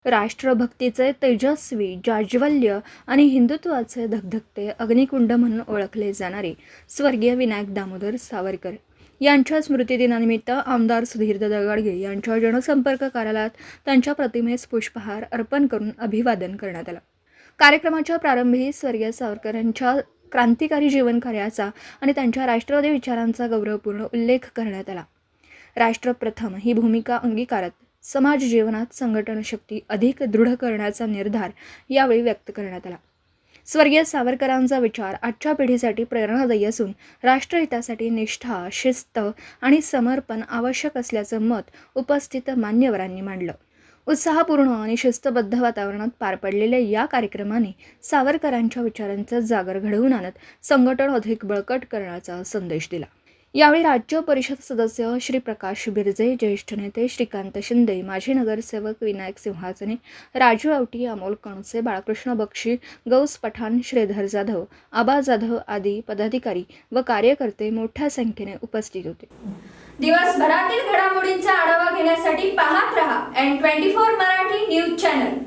राष्ट्रभक्तीचे तेजस्वी जाज्वल्य आणि हिंदुत्वाचे धगधगते अग्निकुंड म्हणून ओळखले जाणारे स्वर्गीय विनायक दामोदर सावरकर यांच्या स्मृतिदिनानिमित्त आमदार सुधीर दादा गाडगे यांच्या जनसंपर्क कार्यालयात त्यांच्या प्रतिमेस पुष्पहार अर्पण करून अभिवादन करण्यात आलं। कार्यक्रमाच्या प्रारंभी स्वर्गीय सावरकरांच्या क्रांतिकारी जीवनकार्याचा आणि त्यांच्या राष्ट्रवादी विचारांचा गौरवपूर्ण उल्लेख करण्यात आला। राष्ट्र प्रथम ही भूमिका अंगीकारत समाज जीवनात संघटन शक्ती अधिक दृढ करण्याचा निर्धार यावेळी व्यक्त करण्यात आला। स्वर्गीय सावरकरांचा विचार आजच्या पिढीसाठी प्रेरणादायी असून राष्ट्रहितासाठी निष्ठा, शिस्त आणि समर्पण आवश्यक असल्याचं मत उपस्थित मान्यवरांनी मांडलं। उत्साहपूर्ण आणि शिस्तबद्ध वातावरणात पार पडलेल्या या कार्यक्रमाने सावरकरांच्या विचारांचा जागर घडवून आणत संघटन अधिक बळकट करण्याचा संदेश दिला। यावेळी राज्य परिषद सदस्य श्री प्रकाश बिरजे, ज्येष्ठ नेते श्रीकांत शिंदे, माजी नगरसेवक विनायक सिंहासने, राजू आवटी, अमोल कणसे, बाळकृष्ण बक्षी, गौस पठाण, श्रीधर जाधव, आबा जाधव आदी पदाधिकारी व कार्यकर्ते मोठ्या संख्येने उपस्थित होते। दिवसभरातील घडामोडींचा आढावा घेण्यासाठी पाहत रहा N24 मराठी न्यूज चॅनल।